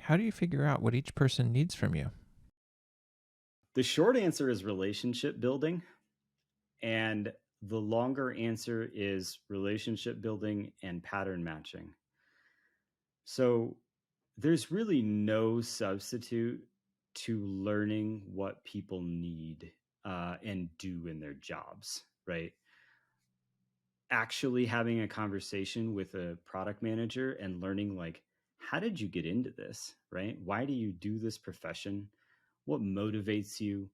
How do you figure out what each person needs from you? The short answer is relationship building, and the longer answer is relationship building and pattern matching. So there's really no substitute to learning what people need and do in their jobs, right? Actually having a conversation with a product manager and learning, like, how did you get into this, right? Why do you do this profession? What motivates you?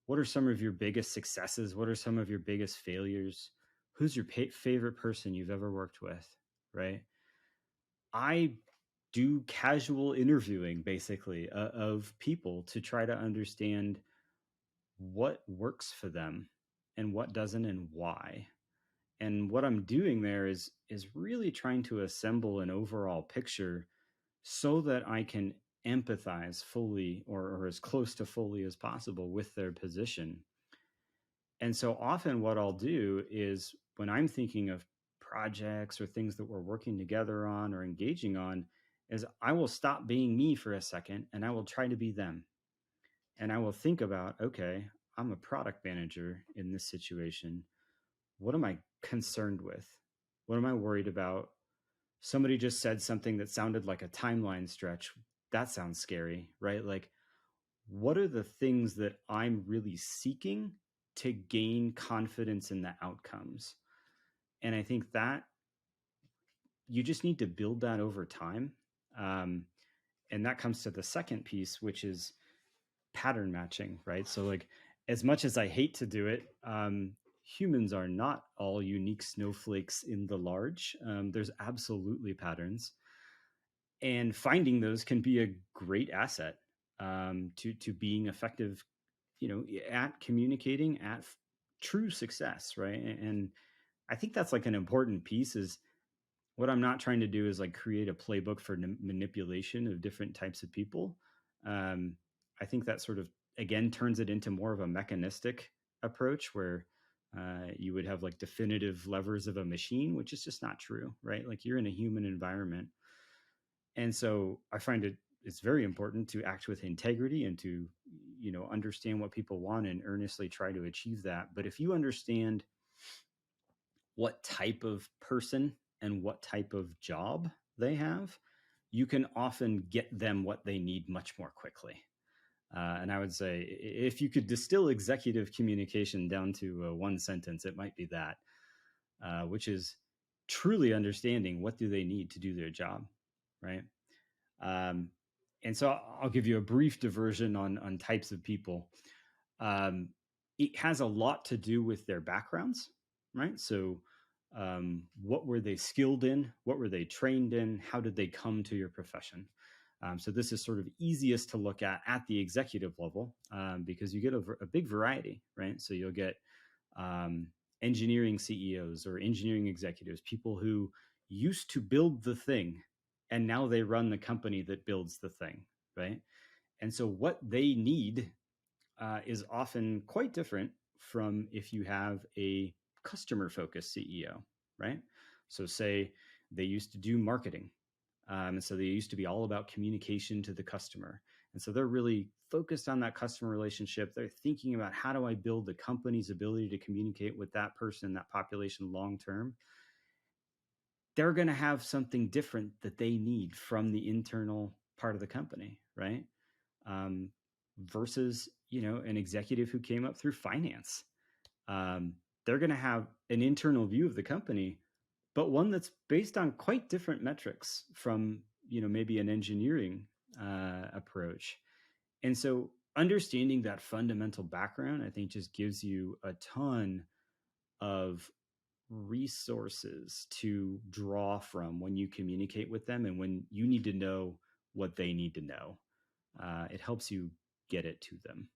What are some of your biggest successes? What are some of your biggest failures? Who's your favorite person you've ever worked with, right? I do casual interviewing basically of people to try to understand what works for them and what doesn't and why. And what I'm doing there is really trying to assemble an overall picture so that I can empathize fully or as close to fully as possible with their position. And so often what I'll do is when I'm thinking of projects or things that we're working together on or engaging on, is I will stop being me for a second and I will try to be them. And I will think about, okay, I'm a product manager in this situation. What am I concerned with? What am I worried about? Somebody just said something that sounded like a timeline stretch. That sounds scary, right? Like, what are the things that I'm really seeking to gain confidence in the outcomes? And I think that you just need to build that over time. Um, and that comes to the second piece, which is pattern matching, right? So, like, as much as I hate to do it, humans are not all unique snowflakes in the large. There's absolutely patterns, and finding those can be a great asset to being effective, at communicating at true success, right? And I think that's like an important piece. Is what I'm not trying to do is like create a playbook for manipulation of different types of people. Um, I think that sort of again turns it into more of a mechanistic approach where you would have like definitive levers of a machine, which is just not true, right? Like you're in a human environment. And so I find it's very important to act with integrity and to, understand what people want and earnestly try to achieve that. But if you understand what type of person and what type of job they have, you can often get them what they need much more quickly. And I would say if you could distill executive communication down to one sentence, it might be that, which is truly understanding what do they need to do their job, right? Um, and so I'll give you a brief diversion on types of people. Um, it has a lot to do with their backgrounds, right? So what were they skilled in? What were they trained in? How did they come to your profession? So this is sort of easiest to look at the executive level because you get a big variety, right? So you'll get um, engineering CEOs or engineering executives, people who used to build the thing and now they run the company that builds the thing, right? And so what they need is often quite different from if you have a customer focused CEO, right? So, say they used to do marketing. And so they used to be all about communication to the customer. And so they're really focused on that customer relationship. They're thinking about how do I build the company's ability to communicate with that person, that population long term. They're going to have something different that they need from the internal part of the company, right? Um, versus an executive who came up through finance. They're going to have an internal view of the company, but one that's based on quite different metrics from maybe an engineering approach. And so understanding that fundamental background, I think, just gives you a ton of resources to draw from when you communicate with them and when you need to know what they need to know. It helps you get it to them.